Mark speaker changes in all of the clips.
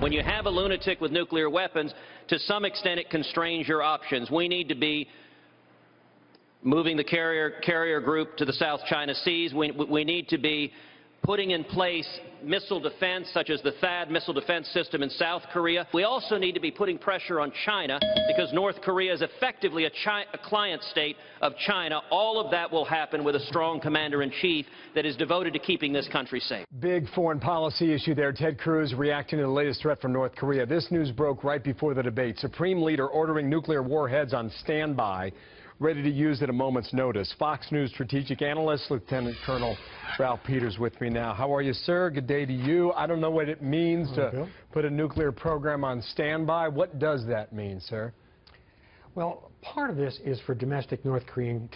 Speaker 1: When you have a lunatic with nuclear weapons, to some extent it constrains your options. We need to be moving the carrier group to the South China Seas. We need to be putting in place missile defense, such as the THAAD missile defense system in South Korea. We also need to be putting pressure on China, because North Korea is effectively a client state of China. All of that will happen with a strong commander-in-chief that is devoted to keeping this country safe.
Speaker 2: Big foreign policy issue there. Ted Cruz reacting to the latest threat from North Korea. This news broke right before the debate. Supreme Leader ordering nuclear warheads on standby, ready to use at a moment's notice. Fox News strategic analyst, Lieutenant Colonel Ralph Peters, with me now. How are you, sir? Good day to you. I don't know what it means to put a nuclear program on standby. What does that mean, sir?
Speaker 3: Well, part of this is for domestic North Korean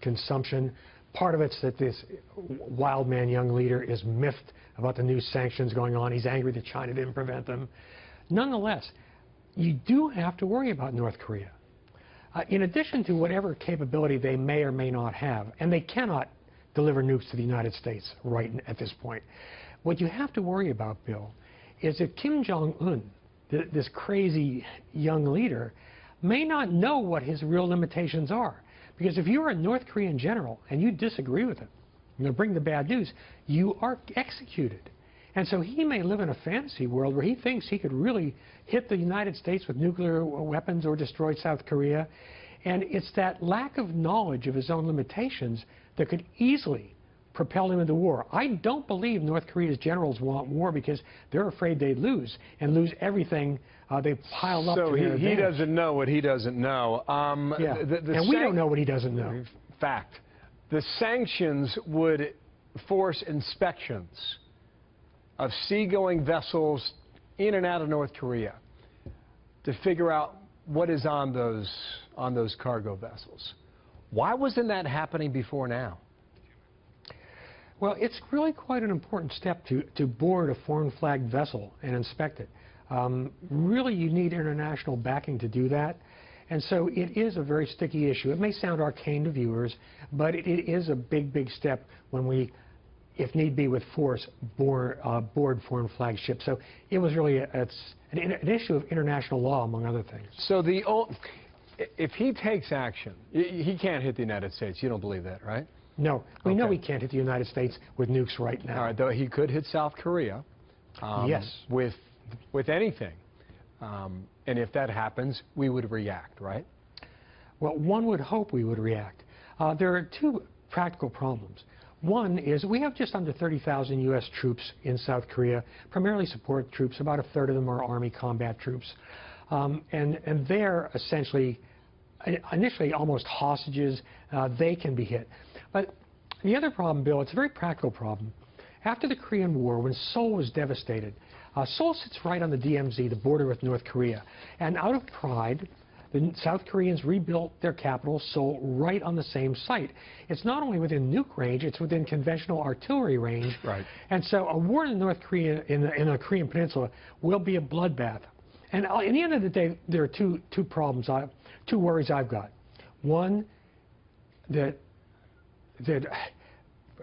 Speaker 3: consumption. Part of it's that this wild man young leader is miffed about the new sanctions going on. He's angry that China didn't prevent them. Nonetheless, you do have to worry about North Korea. In addition to whatever capability they may or may not have, and they cannot deliver nukes to the United States right at this point, what you have to worry about, Bill, is that Kim Jong-un, this crazy young leader, may not know what his real limitations are. Because if you're a North Korean general and you disagree with him, bring the bad news, you are executed. And so he may live in a fantasy world where he thinks he could really hit the United States with nuclear weapons or destroy South Korea. And it's that lack of knowledge of his own limitations that could easily propel him into war. I don't believe North Korea's generals want war because they're afraid they'd lose and lose everything they piled up.
Speaker 2: So he doesn't know what he doesn't know.
Speaker 3: Yeah. And we don't know what he doesn't know.
Speaker 2: Fact. The sanctions would force inspections of seagoing vessels in and out of North Korea to figure out what is on those cargo vessels. Why wasn't that happening before now?
Speaker 3: Well, it's really quite an important step to board a foreign flagged vessel and inspect it. Really, you need international backing to do that. And so it is a very sticky issue. It may sound arcane to viewers, but it is a big, big step when we, if need be with force, board foreign flag ships. So it was really it's an issue of international law, among other things.
Speaker 2: So if he takes action, he can't hit the United States. You don't believe that, right?
Speaker 3: No. We know he can't hit the United States with nukes right now.
Speaker 2: All right, though he could hit South Korea.
Speaker 3: Yes.
Speaker 2: With anything. And if that happens, we would react, right?
Speaker 3: Well, one would hope we would react. There are two practical problems. One is we have just under 30,000 U.S. troops in South Korea, primarily support troops. About a third of them are Army combat troops. And they're essentially, initially almost hostages. They can be hit. But the other problem, Bill, it's a very practical problem. After the Korean War, when Seoul was devastated, Seoul sits right on the DMZ, the border with North Korea. And out of pride, the South Koreans rebuilt their capital, Seoul, right on the same site. It's not only within nuke range, it's within conventional artillery range.
Speaker 2: Right.
Speaker 3: And so a war in North Korea, in the Korean Peninsula, will be a bloodbath. And in the end of the day, there are two worries I've got. One, that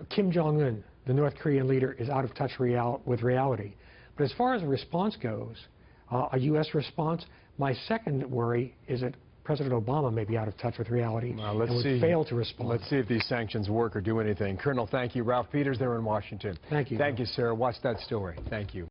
Speaker 3: Kim Jong-un, the North Korean leader, is out of touch with reality. But as far as a response goes, a U.S. response, my second worry is that President Obama may be out of touch with reality and would fail to respond.
Speaker 2: Let's see if these sanctions work or do anything. Colonel, thank you. Ralph Peters there in Washington.
Speaker 3: Thank you.
Speaker 2: Thank you, sir. Watch that story. Thank you.